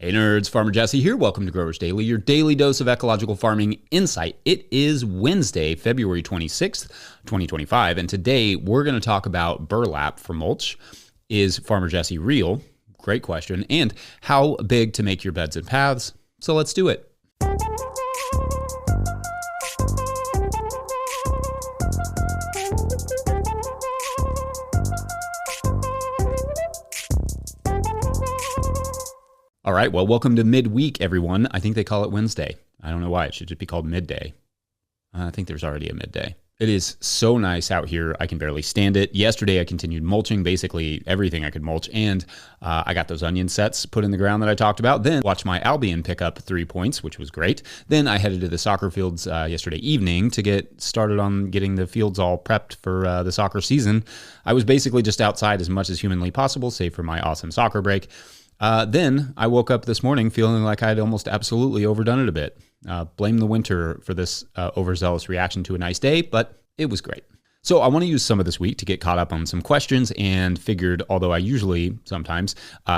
Hey nerds, Farmer Jesse here. Welcome to Growers Daily, your daily dose of ecological farming insight. It is Wednesday, February 26th, 2025, and today we're going to talk about burlap for mulch. Is Farmer Jesse real? Great question. And how big to make your beds and paths. So let's do it. All right, well, welcome to midweek, everyone. I think they call it Wednesday. I don't know why. It should just be called midday. I think there's already a midday. It is so nice out here. I can barely stand it. Yesterday, I continued mulching, basically everything I could mulch, and I got those onion sets put in the ground that I talked about. Then watched my Albion pick up 3 points, which was great. Then I headed to the soccer fields yesterday evening to get started on getting the fields all prepped for the soccer season. I was basically just outside as much as humanly possible, save for my awesome soccer break. Then I woke up this morning feeling like I'd almost absolutely overdone it a bit. Blame the winter for this overzealous reaction to a nice day, but it was great. So I want to use some of this week to get caught up on some questions and figured, although I usually sometimes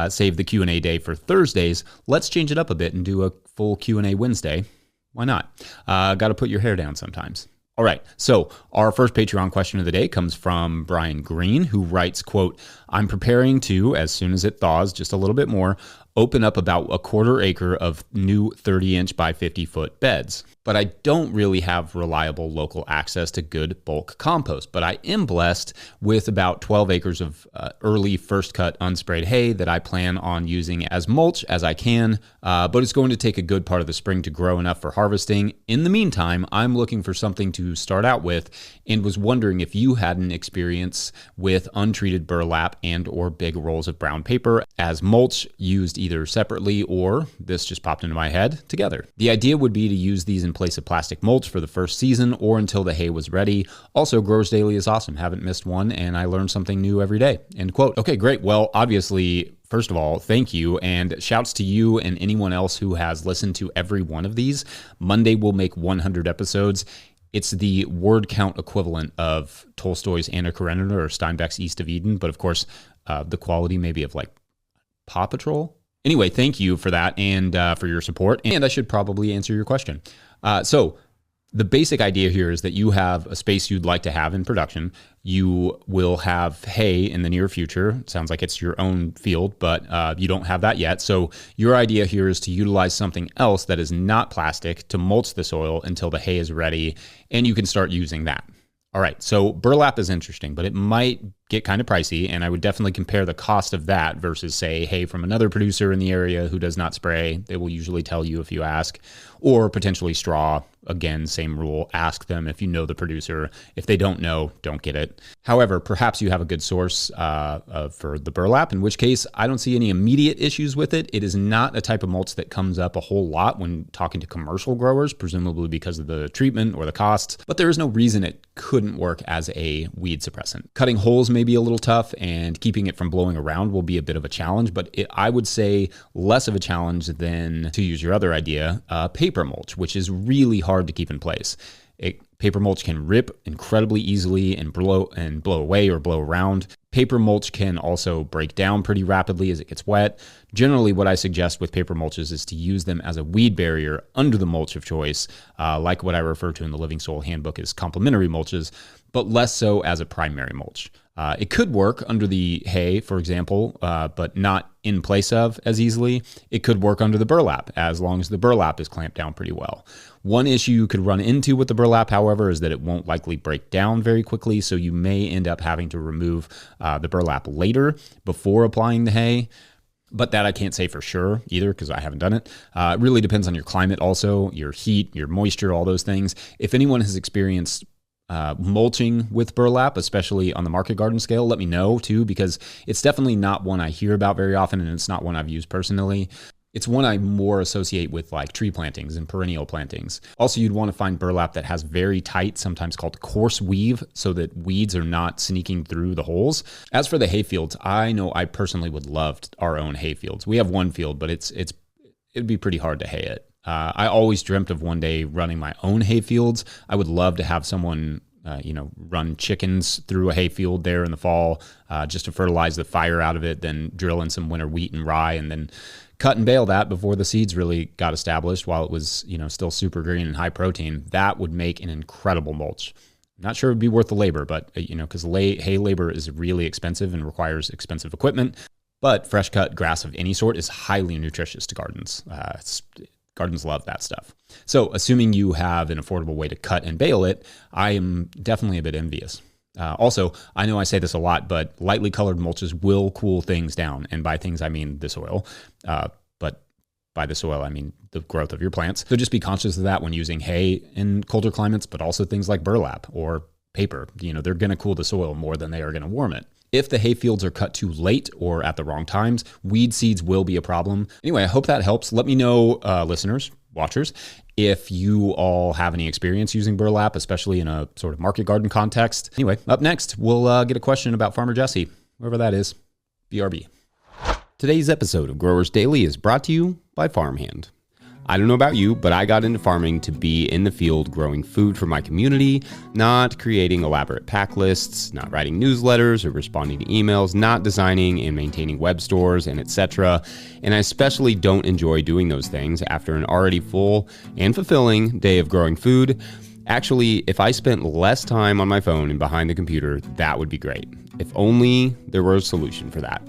save the Q&A day for Thursdays, let's change it up a bit and do a full Q&A Wednesday. Why not? Got to put your hair down sometimes. All right, so our first Patreon question of the day comes from Brian Green, who writes, quote, I'm preparing to, as soon as it thaws just a little bit more, open up about a 1/4 acre of new 30-inch by 50-foot beds. But I don't really have reliable local access to good bulk compost. But I am blessed with about 12 acres of early first cut unsprayed hay that I plan on using as mulch as I can. But it's going to take a good part of the spring to grow enough for harvesting. In the meantime, I'm looking for something to start out with and was wondering if you had an experience with untreated burlap and or big rolls of brown paper as mulch used either separately or, this just popped into my head, together. The idea would be to use these in place of plastic mulch for the first season or until the hay was ready. Also, Growers Daily is awesome. Haven't missed one, and I learn something new every day. End quote. Okay, great. Well, obviously, first of all, thank you, and shouts to you and anyone else who has listened to every one of these. Monday will make 100 episodes. It's the word count equivalent of Tolstoy's Anna Karenina or Steinbeck's East of Eden, but of course, the quality maybe of like Paw Patrol. Anyway, thank you for that and for your support. And I should probably answer your question. So the basic idea here is that you have a space you'd like to have in production. You will have hay in the near future. Sounds like it's your own field, but you don't have that yet. So your idea here is to utilize something else that is not plastic to mulch the soil until the hay is ready, and you can start using that. All right, so burlap is interesting, but it might get kind of pricey, and I would definitely compare the cost of that versus, say, hay from another producer in the area who does not spray. They will usually tell you if you ask, or potentially straw. Again, same rule. Ask them if you know the producer. If they don't know, don't get it. However, perhaps you have a good source for the burlap, in which case I don't see any immediate issues with it. It is not a type of mulch that comes up a whole lot when talking to commercial growers, presumably because of the treatment or the costs, but there is no reason it couldn't work as a weed suppressant. Cutting holes may be a little tough, and keeping it from blowing around will be a bit of a challenge, but I would say less of a challenge than, to use your other idea, paper mulch, which is really hard to keep in place. Paper mulch can rip incredibly easily and blow away or blow around. Paper mulch can also break down pretty rapidly as it gets wet. Generally, what I suggest with paper mulches is to use them as a weed barrier under the mulch of choice, like what I refer to in the Living Soil Handbook as complementary mulches, but less so as a primary mulch. It could work under the hay, for example, but not in place of as easily. It could work under the burlap, as long as the burlap is clamped down pretty well. One issue you could run into with the burlap, however, is that it won't likely break down very quickly, so you may end up having to remove the burlap later before applying the hay. But that I can't say for sure either because I haven't done it. It really depends on your climate also, your heat, your moisture, all those things. If anyone has experienced mulching with burlap, especially on the market garden scale, let me know too, because it's definitely not one I hear about very often, and it's not one I've used personally. It's one I more associate with like tree plantings and perennial plantings. Also, you'd want to find burlap that has very tight, sometimes called coarse weave, so that weeds are not sneaking through the holes. As for the hay fields, I know I personally would love our own hay fields. We have one field, but it'd be pretty hard to hay it. I always dreamt of one day running my own hay fields. I would love to have someone run chickens through a hay field there in the fall, just to fertilize the fire out of it, then drill in some winter wheat and rye, and then cut and bale that before the seeds really got established while it was, still super green and high protein, that would make an incredible mulch. Not sure it would be worth the labor, but because hay labor is really expensive and requires expensive equipment. But fresh cut grass of any sort is highly nutritious to gardens. Gardens love that stuff. So assuming you have an affordable way to cut and bale it, I am definitely a bit envious. Also, I know I say this a lot, but lightly colored mulches will cool things down. And by things, I mean the soil. But by the soil, I mean the growth of your plants. So just be conscious of that when using hay in colder climates, but also things like burlap or paper. They're going to cool the soil more than they are going to warm it. If the hay fields are cut too late or at the wrong times, weed seeds will be a problem. Anyway, I hope that helps. Let me know, listeners, watchers, if you all have any experience using burlap, especially in a sort of market garden context. Anyway, up next, we'll get a question about Farmer Jesse, whoever that is. BRB. Today's episode of Growers Daily is brought to you by Farmhand. I don't know about you, but I got into farming to be in the field growing food for my community, not creating elaborate pack lists, not writing newsletters or responding to emails, not designing and maintaining web stores, and etc. And I especially don't enjoy doing those things after an already full and fulfilling day of growing food. Actually, if I spent less time on my phone and behind the computer, that would be great. If only there were a solution for that.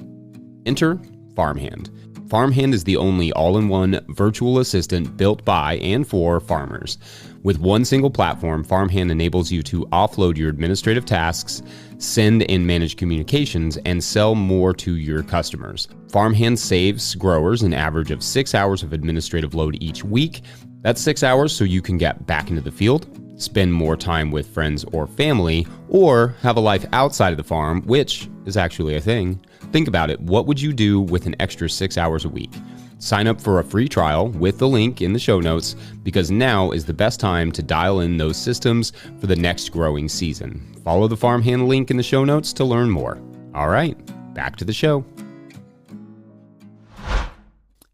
Enter Farmhand. Farmhand is the only all-in-one virtual assistant built by and for farmers. With one single platform, Farmhand enables you to offload your administrative tasks, send and manage communications, and sell more to your customers. Farmhand saves growers an average of 6 hours of administrative load each week. That's 6 hours so you can get back into the field, spend more time with friends or family, or have a life outside of the farm, which is actually a thing. Think about it. What would you do with an extra 6 hours a week? Sign up for a free trial with the link in the show notes, because now is the best time to dial in those systems for the next growing season. Follow the Farmhand link in the show notes to learn more. All right, back to the show.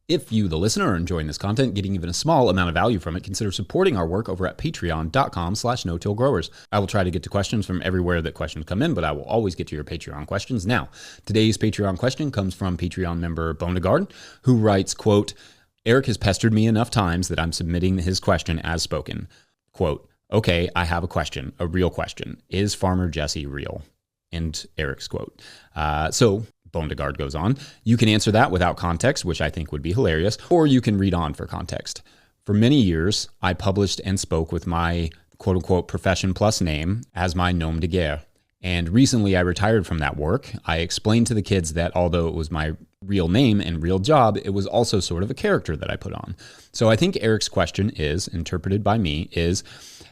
If you, the listener, are enjoying this content, getting even a small amount of value from it, consider supporting our work over at patreon.com/no-till-growers. I will try to get to questions from everywhere that questions come in, but I will always get to your Patreon questions. Now, today's Patreon question comes from Patreon member Pandaraps, who writes, quote, Eric has pestered me enough times that I'm submitting his question as spoken. Quote, okay, I have a question, a real question. Is Farmer Jesse real? End Eric's quote. So Pandaraps goes on, you can answer that without context, which I think would be hilarious, or you can read on for context. For many years, I published and spoke with my quote-unquote profession plus name as my nom de guerre. And recently I retired from that work. I explained to the kids that although it was my real name and real job, it was also sort of a character that I put on. So I think Eric's question is, interpreted by me, is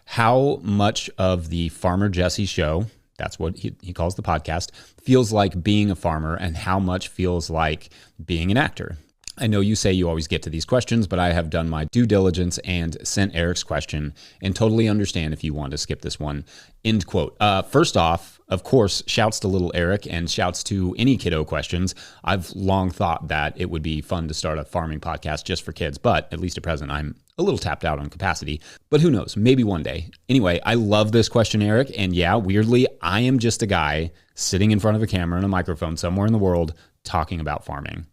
how much of the Farmer Jesse show, that's what he calls the podcast, feels like being a farmer and how much feels like being an actor. I know you say you always get to these questions, but I have done my due diligence and sent Eric's question and totally understand if you want to skip this one. End quote. First off, of course, shouts to little Eric and shouts to any kiddo questions. I've long thought that it would be fun to start a farming podcast just for kids, but at least at present, I'm a little tapped out on capacity, but who knows, maybe one day. Anyway, I love this question, Eric. And yeah, weirdly, I am just a guy sitting in front of a camera and a microphone somewhere in the world talking about farming.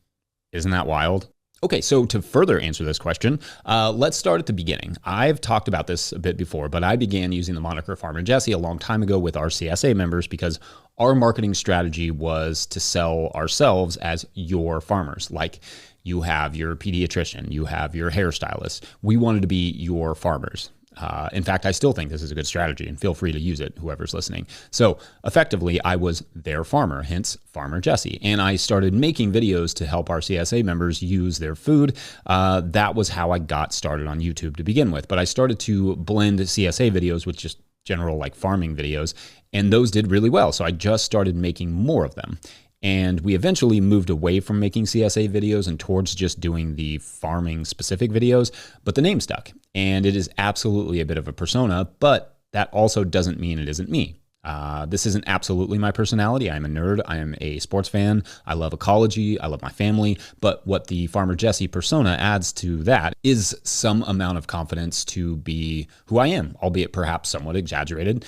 Isn't that wild? Okay, so to further answer this question, let's start at the beginning. I've talked about this a bit before, but I began using the moniker Farmer Jesse a long time ago with our CSA members because our marketing strategy was to sell ourselves as your farmers. Like you have your pediatrician, you have your hairstylist. We wanted to be your farmers. In fact, I still think this is a good strategy and feel free to use it, whoever's listening. So effectively, I was their farmer, hence Farmer Jesse. And I started making videos to help our CSA members use their food. That was how I got started on YouTube to begin with. But I started to blend CSA videos with just general like farming videos, and those did really well. So I just started making more of them. And we eventually moved away from making CSA videos and towards just doing the farming specific videos, but the name stuck. And it is absolutely a bit of a persona, but that also doesn't mean it isn't me. This isn't absolutely my personality. I'm a nerd. I am a sports fan. I love ecology. I love my family. But what the Farmer Jesse persona adds to that is some amount of confidence to be who I am, albeit perhaps somewhat exaggerated,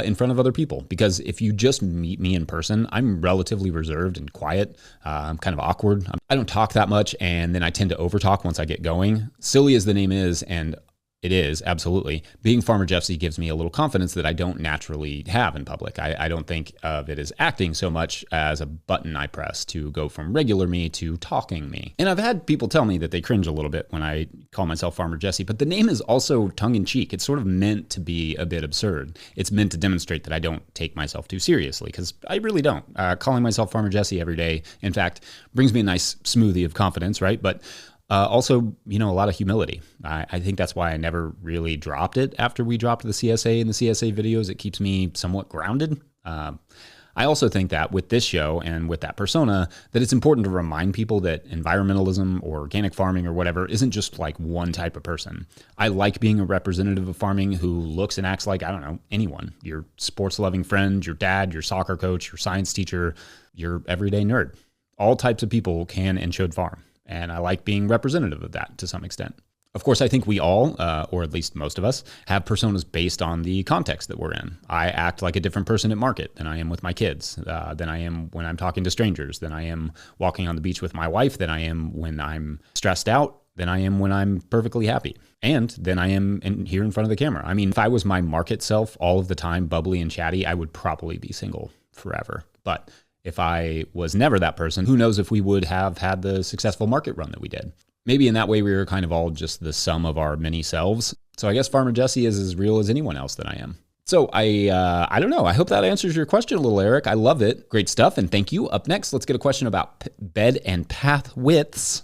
in front of other people. Because if you just meet me in person, I'm relatively reserved and quiet. I'm kind of awkward. I don't talk that much, and then I tend to overtalk once I get going. Silly as the name is, and it is, absolutely. Being Farmer Jesse gives me a little confidence that I don't naturally have in public. I don't think of it as acting so much as a button I press to go from regular me to talking me. And I've had people tell me that they cringe a little bit when I call myself Farmer Jesse, but the name is also tongue-in-cheek. It's sort of meant to be a bit absurd. It's meant to demonstrate that I don't take myself too seriously, because I really don't. Calling myself Farmer Jesse every day, in fact, brings me a nice smoothie of confidence, right? But also, a lot of humility. I think that's why I never really dropped it after we dropped the CSA and the CSA videos. It keeps me somewhat grounded. I also think that with this show and with that persona, that it's important to remind people that environmentalism or organic farming or whatever isn't just like one type of person. I like being a representative of farming who looks and acts like, I don't know, anyone. Your sports-loving friend, your dad, your soccer coach, your science teacher, your everyday nerd. All types of people can and should farm. And I like being representative of that to some extent. Of course, I think we all, or at least most of us, have personas based on the context that we're in. I act like a different person at market than I am with my kids, than I am when I'm talking to strangers, than I am walking on the beach with my wife, than I am when I'm stressed out, than I am when I'm perfectly happy, and than I am here in front of the camera. I mean, if I was my market self all of the time, bubbly and chatty, I would probably be single forever. But if I was never that person, who knows if we would have had the successful market run that we did. Maybe in that way, we were kind of all just the sum of our many selves. So I guess Farmer Jesse is as real as anyone else that I am. So I don't know. I hope that answers your question a little, Eric. I love it. Great stuff. And thank you. Up next, let's get a question about bed and path widths.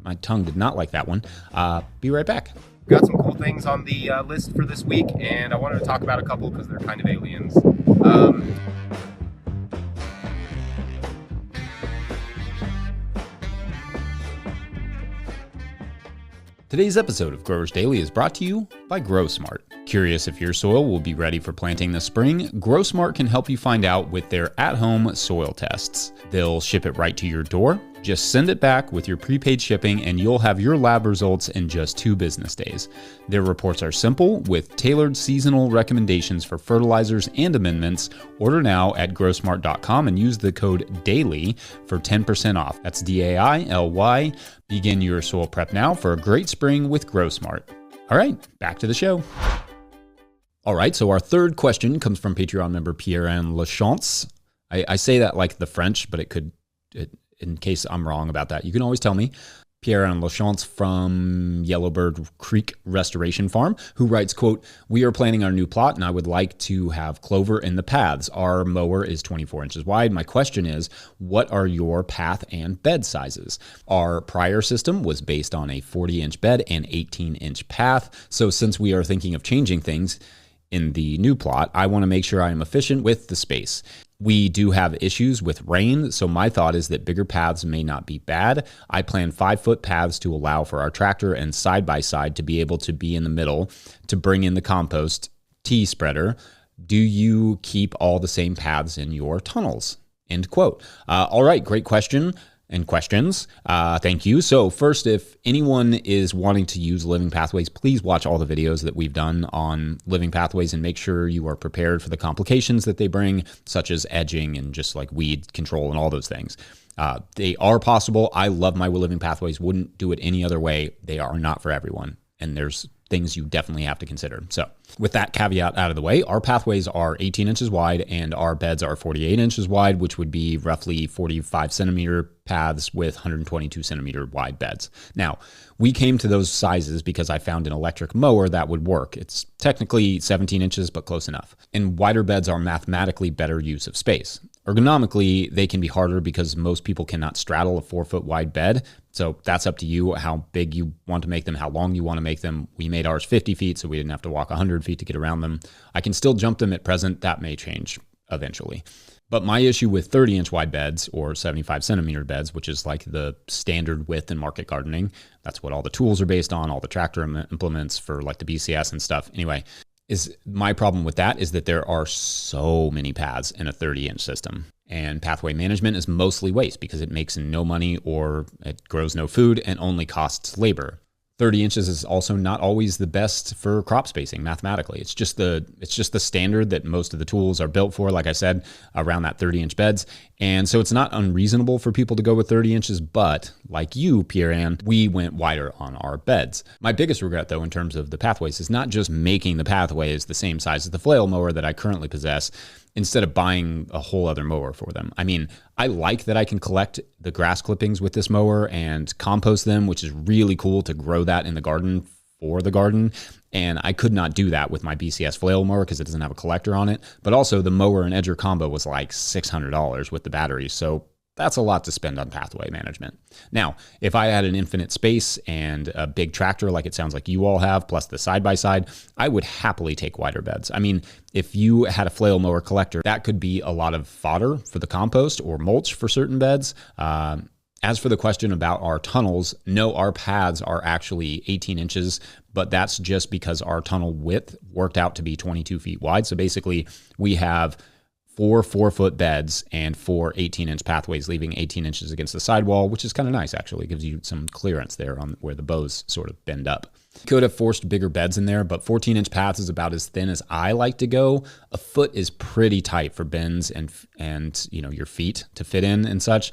My tongue did not like that one. Be right back. Got some cool things on the list for this week, and I wanted to talk about a couple because they're kind of aliens. Today's episode of Growers Daily is brought to you by GrowSmart. Curious if your soil will be ready for planting this spring? GrowSmart can help you find out with their at-home soil tests. They'll ship it right to your door. Just send it back with your prepaid shipping and you'll have your lab results in just 2 business days. Their reports are simple with tailored seasonal recommendations for fertilizers and amendments. Order now at growsmart.com and use the code DAILY for 10% off. That's DAILY. Begin your soil prep now for a great spring with GrowSmart. All right, back to the show. All right, so our third question comes from Patreon member Pierre-Anne Lachance. I say that like the French, but in case I'm wrong about that, you can always tell me. Pierre-Anne Lachance from Yellowbird Creek Restoration Farm, who writes, quote, "We are planting our new plot and I would like to have clover in the paths. Our mower is 24 inches wide. My question is, what are your path and bed sizes? Our prior system was based on a 40-inch bed and 18-inch path. So since we are thinking of changing things in the new plot, I want to make sure I am efficient with the space. We do have issues with rain, so my thought is that bigger paths may not be bad. I plan 5-foot paths to allow for our tractor and side-by-side to be able to be in the middle to bring in the compost tea spreader. Do you keep all the same paths in your tunnels?" End quote. All right, great question. And questions. Thank you. So first, if anyone is wanting to use Living Pathways, please watch all the videos that we've done on Living Pathways and make sure you are prepared for the complications that they bring, such as edging and just like weed control and all those things. They are possible. I love my Living Pathways. Wouldn't do it any other way. They are not for everyone. And there's things you definitely have to consider. So with that caveat out of the way, our pathways are 18 inches wide and our beds are 48 inches wide, which would be roughly 45 centimeter paths with 122 centimeter wide beds. Now, we came to those sizes because I found an electric mower that would work. It's technically 17 inches, but close enough. And wider beds are mathematically better use of space. Ergonomically, they can be harder because most people cannot straddle a 4-foot wide bed. So that's up to you how big you want to make them, how long you want to make them. We made ours 50 feet, so we didn't have to walk 100 feet to get around them. I can still jump them at present. That may change eventually. But my issue with 30-inch wide beds or 75 centimeter beds, which is like the standard width in market gardening, that's what all the tools are based on, all the tractor implements for like the BCS and stuff. Anyway, Is my problem with that is that there are so many paths in a 30-inch system. And pathway management is mostly waste because it makes no money or it grows no food and only costs labor. 30 inches is also not always the best for crop spacing mathematically. It's just the standard that most of the tools are built for, like I said, around that 30-inch beds. And so it's not unreasonable for people to go with 30 inches, but like you, Pierre-Ann, we went wider on our beds. My biggest regret, though, in terms of the pathways is not just making the pathways the same size as the flail mower that I currently possess, instead of buying a whole other mower for them. I mean, I like that I can collect the grass clippings with this mower and compost them, which is really cool to grow that in the garden for the garden. And I could not do that with my BCS flail mower because it doesn't have a collector on it. But also the mower and edger combo was like $600 with the batteries. So that's a lot to spend on pathway management. Now, if I had an infinite space and a big tractor like it sounds like you all have, plus the side-by-side, I would happily take wider beds. I mean, if you had a flail mower collector, that could be a lot of fodder for the compost or mulch for certain beds. As for the question about our tunnels, no, our paths are actually 18 inches, but that's just because our tunnel width worked out to be 22 feet wide. So basically, we have 4 4-foot beds and 4 18-inch pathways, leaving 18 inches against the sidewall, which is kind of nice, actually. It gives you some clearance there on where the bows sort of bend up. Could have forced bigger beds in there, but 14-inch paths is about as thin as I like to go. A foot is pretty tight for bins and your feet to fit in and such.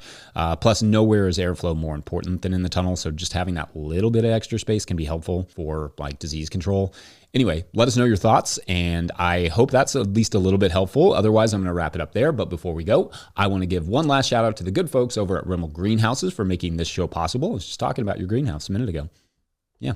Plus, nowhere is airflow more important than in the tunnel, so just having that little bit of extra space can be helpful for like disease control. Anyway, let us know your thoughts, and I hope that's at least a little bit helpful. Otherwise, I'm going to wrap it up there. But before we go, I want to give one last shout out to the good folks over at Rimmel Greenhouses for making this show possible. I was just talking about your greenhouse a minute ago. Yeah.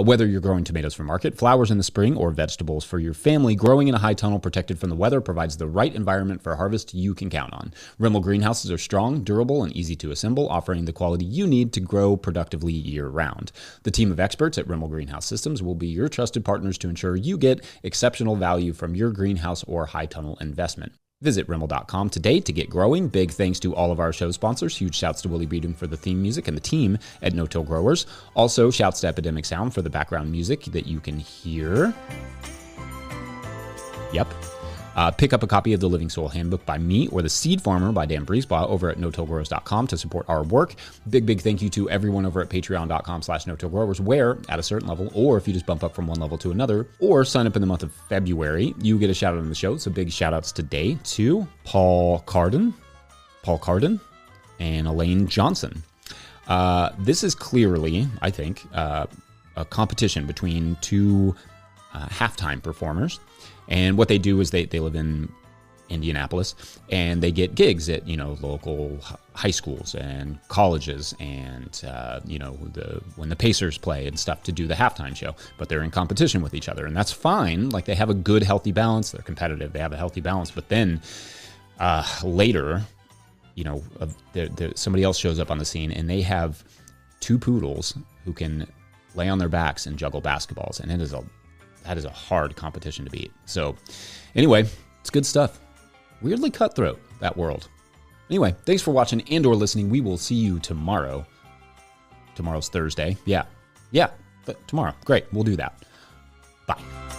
Whether you're growing tomatoes for market, flowers in the spring, or vegetables for your family, growing in a high tunnel protected from the weather provides the right environment for a harvest you can count on. Rimmel Greenhouses are strong, durable, and easy to assemble, offering the quality you need to grow productively year-round. The team of experts at Rimmel Greenhouse Systems will be your trusted partners to ensure you get exceptional value from your greenhouse or high tunnel investment. Visit Rimmel.com today to get growing. Big thanks to all of our show sponsors. Huge shouts to Willie Beedon for the theme music and the team at No-Till Growers. Also, shouts to Epidemic Sound for the background music that you can hear. Yep. Pick up a copy of the Living Soil Handbook by me or The Seed Farmer by Dan Breesbaugh over at no-tillgrowers.com to support our work. Big thank you to everyone over at patreon.com/no-tillgrowers, where at a certain level, or if you just bump up from one level to another, or sign up in the month of February, you get a shout out on the show. So big shout outs today to Paul Carden, and Elaine Johnson. This is clearly, I think, a competition between two halftime performers. And what they do is they live in Indianapolis, and they get gigs at, local high schools and colleges and, when the Pacers play and stuff to do the halftime show. But they're in competition with each other, and that's fine. Like, they have a good, healthy balance. They're competitive. They have a healthy balance. But then later, somebody else shows up on the scene, and they have 2 poodles who can lay on their backs and juggle basketballs. And that is a hard competition to beat. So anyway, it's good stuff. Weirdly cutthroat, that world. Anyway, thanks for watching and or listening. We will see you tomorrow. Tomorrow's Thursday. Yeah, but tomorrow. Great, we'll do that. Bye.